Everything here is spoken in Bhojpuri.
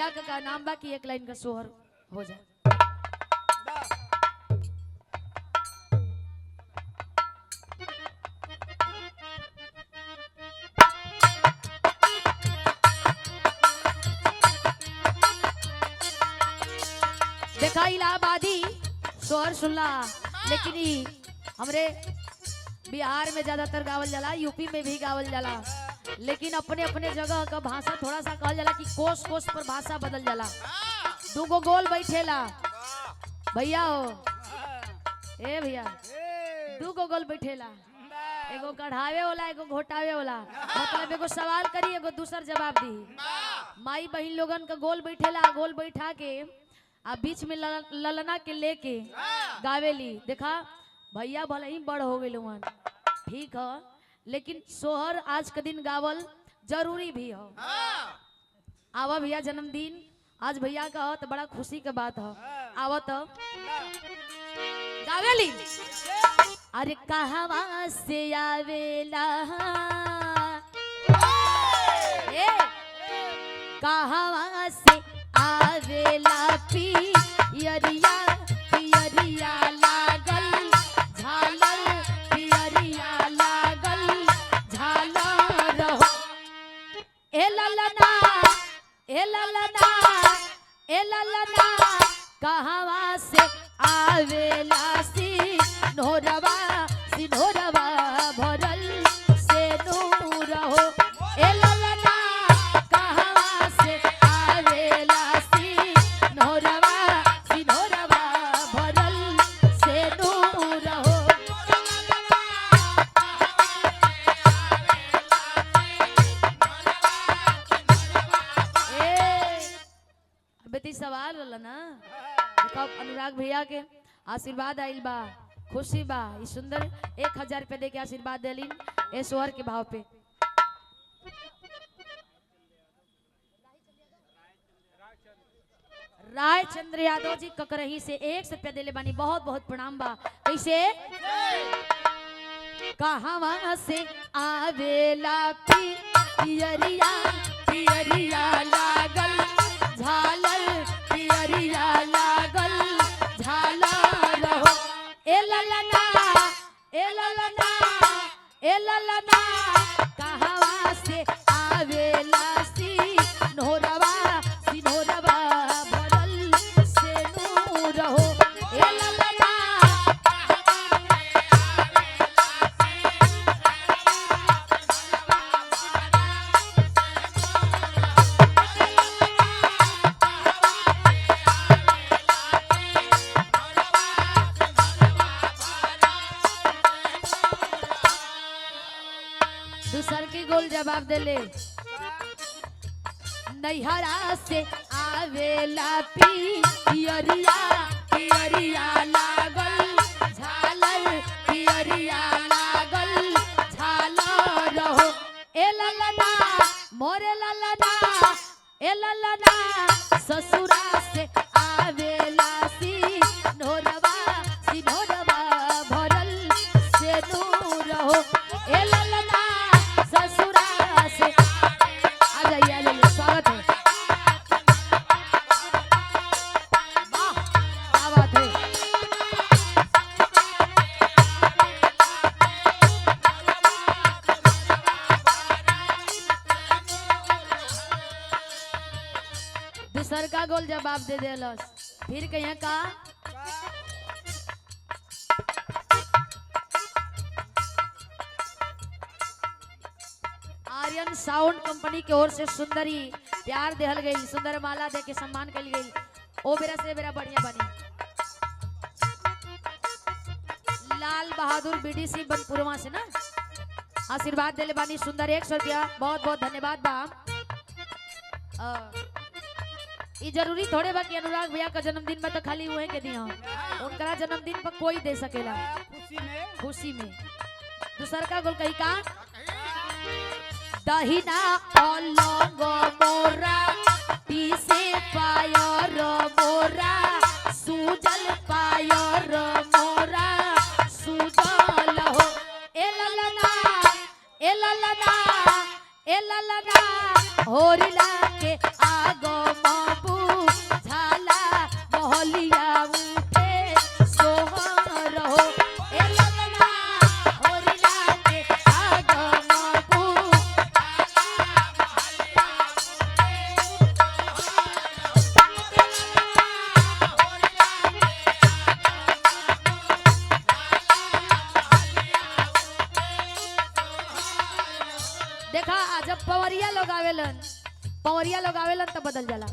भैया का नाम बा कि एक लाइन का सोहर हो जाए। देखा इलाहाबादी सोहर सुनला, लेकिन हमरे बिहार में ज्यादातर गावल जाला, यूपी में भी गावल जाला, लेकिन अपने अपने जगह का भाषा थोड़ा सा कहल जाला कि कोस कोस पर भाषा बदल जाला। दूगो गोल बैठेला भैया हो, ए भैया दूगो गोल बैठेला, एगो कढ़ावे वाला एगो घोटावे वाला, मतलब एगो सवाल करी एगो दूसर जवाब दी। माई बहन लोगन का गोल बैठेला, गोल बैठा के आ बीच में ललना के लेके गावेली। देखा भैया भले ही बड़ हो गए ठीक है, लेकिन सोहर आज के दिन गावल जरूरी भी हो। आवा भैया जन्मदिन आज भैया का हो तो बड़ा खुशी के बात हो। आवा तो गावेली। अरे कहवा से आवेला कहवा से आवेला पियरिया पियरिया लागल झालर पियरिया लागल झालर हो। ए ललना ए ललना ए ललना कहवा से आवेला सिन्होरवा सिन्होरवा भरल से नूर हो। ए ललना कहवा से आवेला सिन्होरवा सिन्होरवा भरल से नूर हो। बेटी सवाल होला ना, अनुराग भैया के आशीर्वाद आइल बा, खुशी बा। ई सुंदर 1000 रुपए दे के आशीर्वाद दिलीन ए सोहर के भाव पे। रायचंद्र यादव जी ककरही से 100 रुपया दिले बानी, बहुत बहुत प्रणाम बा। कैसे कहवा से आवेला पियरिया पियरिया लागल झालर पियरिया लागल झालर हो। ए ललना ए ललना ए ललना कहवा से आवेला सिन्होरवा सिन्होरवा भरल से नूर हो। ए ललना दूसर के गोल जवाब देले। नैहरा से आवेला पियरिया पियरिया लागल झालर पियरिया लागल झालर हो। ए ललना मोरे ललना ए ललना ससुरा से आवेला सिन्होरवा सिन्होरवा भरल से नूर हो। ए ललना ससुरा से आ जाइए स्वागत है। वाह क्या बात है। दूसर का गोल जवाब दे देलस, फिर कहीं का आर्यन साउंड कंपनी की ओर से सुंदरी प्यार देहल गई, सुंदर माला दे के सम्मान कल गई। ओ बेरा से बेरा बढ़िया बनी। लाल बहादुर बीडीसी बनपुरवा से ना आशीर्वाद देले बानी, सुंदर 100 रुपया, बहुत बहुत धन्यवाद बा। ये जरूरी थोड़े बा कि अनुराग भैया का जन्मदिन में तो खाली हुए के दिया, उनका जन्मदिन पर कोई दे सकेला खुशी में। दूसर का गोल कही का दहिना अलंग मोरा पीसे पायर मोरा सूजल पायर मोरा सूजल हो। ए ललना ए ललना ए ललना होरिला के आगो देखा जब पवरिया लोग आवेलन तो बदल जाला।